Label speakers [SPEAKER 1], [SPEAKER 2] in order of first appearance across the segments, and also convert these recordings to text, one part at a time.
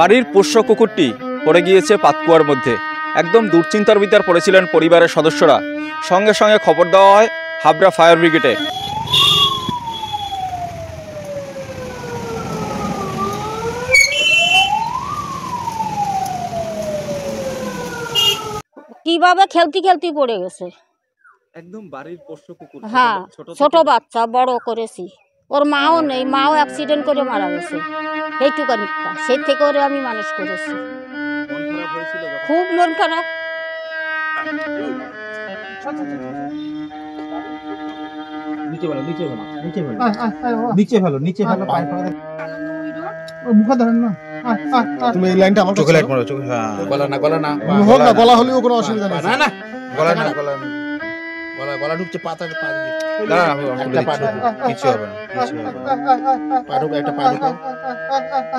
[SPEAKER 1] বাড়ির পোষ্য কুকুরটি পড়ে গিয়েছে পাতকুয়ার মধ্যে। একদম দুশ্চিন্তার ভিতর পড়েছিলেন পরিবারের সদস্যরা। সঙ্গে সঙ্গে খবর দেওয়া হয় হাবড়া ফায়ার ব্রিগেডে।
[SPEAKER 2] কিভাবে খেলতে খেলতে পড়ে গেছে।
[SPEAKER 1] একদম বাড়ির পোষ্য কুকুর।
[SPEAKER 2] হ্যাঁ, ছোট বাচ্চা বড় করেছি। ওর মাও নেই, মাও অ্যাক্সিডেন্ট করে মারা গেছে। এইটুকানিকটা সেই থেকে ওরে আমি মানুষ করেছি।
[SPEAKER 1] মন খারাপ হয়েছিল?
[SPEAKER 2] খুব মন খারাপ।
[SPEAKER 3] তুমি এই লাইনটা আমার চোখে লাইট মারো, চোখে গলা না হোক না, গলা হলেও কোনো অসুবিধা নেই। না গলা না, গলা ঢুকছে পাতার পা দিয়ে।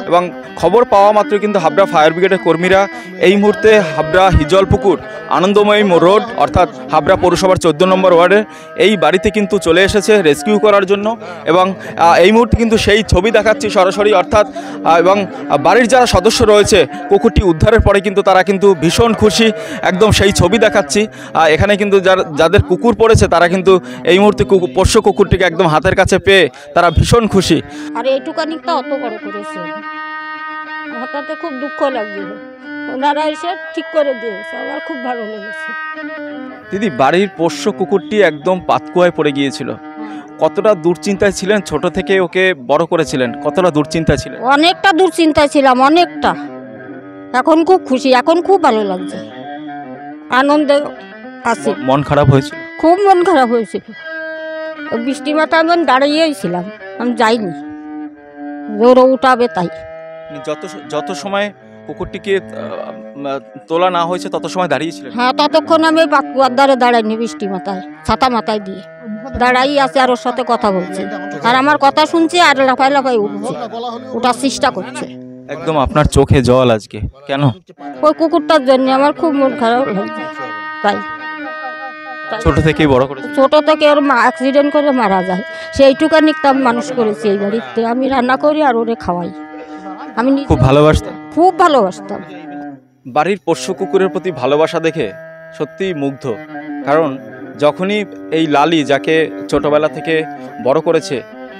[SPEAKER 1] এবং খবর পাওয়া মাত্র কিন্তু হাবড়া ফায়ার ব্রিগেডের কর্মীরা এই মুহূর্তে হাবড়া হিজলপুকুর আনন্দময়ী রোড অর্থাৎ হাবড়া পৌরসভার 14 নম্বর ওয়ার্ডের এই বাড়িতে কিন্তু চলে এসেছে রেস্কিউ করার জন্য। এবং এই মুহূর্তে কিন্তু সেই ছবি দেখাচ্ছি সরাসরি, অর্থাৎ এবং বাড়ির যারা সদস্য রয়েছে কুকুরটি উদ্ধারের পরে কিন্তু তারা কিন্তু ভীষণ খুশি। একদম সেই ছবি দেখাচ্ছি। এখানে কিন্তু যাদের কুকুর পড়েছে তারা কিন্তু এই মুহূর্তে পোষ্য কুকুরটিকে একদম হাতের কাছে পেয়ে তারা ভীষণ খুশি।
[SPEAKER 2] আর এইটুকানিকটা অত বড় করেছে, হঠাৎ খুব দুঃখ লাগছিল। ওনারা এসে ঠিক করে দিয়েছে, আমার খুব ভালো লেগেছে।
[SPEAKER 1] দিদি, বাড়ির পোষ্য কুকুরটি একদম পাতকুয়ায় পড়ে গিয়েছিল, কতটা দুশ্চিন্তায় ছিলেন? ছোট থেকে ওকে বড় করেছিলেন, কতটা দুশ্চিন্তায় ছিলেন?
[SPEAKER 2] অনেকটা দুশ্চিন্তায় ছিলাম, অনেকটা। এখন খুব খুশি, এখন খুব ভালো লাগছে, আনন্দে আছি।
[SPEAKER 1] মন খারাপ হয়েছিল?
[SPEAKER 2] খুব মন খারাপ হয়েছিল। বৃষ্টি মাথায় আমি দাঁড়িয়েই ছিলাম, আমি যাইনি, জোরে উঠাবে তাই।
[SPEAKER 1] যত সময় কুকুরটিকে তোলা না হয়েছে তত সময় দাঁড়িয়েছিলেন?
[SPEAKER 2] হ্যাঁ, ততক্ষণ আমি পাতকুয়ার ধারে দাঁড়াইনি, বৃষ্টি মাথায় ছাতা মাথায় দিয়ে দাঁড়াই আছে, আর ওর সাথে কথা বলছে, আর আমার কথা শুনছে, আর লাফাই লাফাই উঠছে, ওটার চেষ্টা করছে।
[SPEAKER 1] একদম আপনার চোখে জল আজকে কেন?
[SPEAKER 2] ওই কুকুরটার জন্য আমার খুব মন খারাপ লাগছে। তাই
[SPEAKER 1] ছোট থেকেই বড় করেছে?
[SPEAKER 2] ছোট থেকে ওর মা অ্যাক্সিডেন্ট করে মারা যায়, সেইটুকানিকটা আমি মানুষ করেছি এই বাড়িতে। আমি রান্না করি আর ওরে খাওয়াই। আমি
[SPEAKER 1] খুব ভালোবাসতাম?
[SPEAKER 2] খুব ভালোবাসতাম।
[SPEAKER 1] বাড়ির পোষ্য কুকুরের প্রতি ভালোবাসা দেখে সত্যিই মুগ্ধ। কারণ যখনই এই লালি, যাকে ছোটবেলা থেকে বড় করেছে,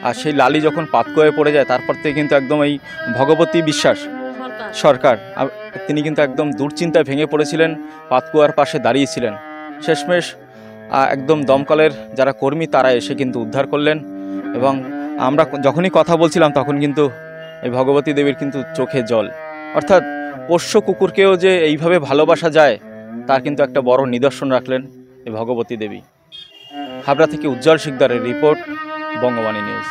[SPEAKER 1] আর সেই লালি যখন পাতকুয়ায় পড়ে যায়, তারপর থেকে কিন্তু একদম এই ভগবতী বিশ্বাস সরকার, তিনি কিন্তু একদম দুশ্চিন্তায় ভেঙে পড়েছিলেন, পাতকুয়ার পাশে দাঁড়িয়েছিলেন। শেষমেশ একদম দমকলের যারা কর্মী তারা এসে কিন্তু উদ্ধার করলেন। এবং আমরা যখনই কথা বলছিলাম তখন কিন্তু এই ভগবতী দেবীর কিন্তু চোখে জল। অর্থাৎ পোষ্য কুকুরকেও যে এইভাবে ভালোবাসা যায় তার কিন্তু একটা বড় নিদর্শন রাখলেন এই ভগবতী দেবী। হাবড়া থেকে উজ্জ্বল শিকদারের রিপোর্ট, বঙ্গবাণী নিউজ।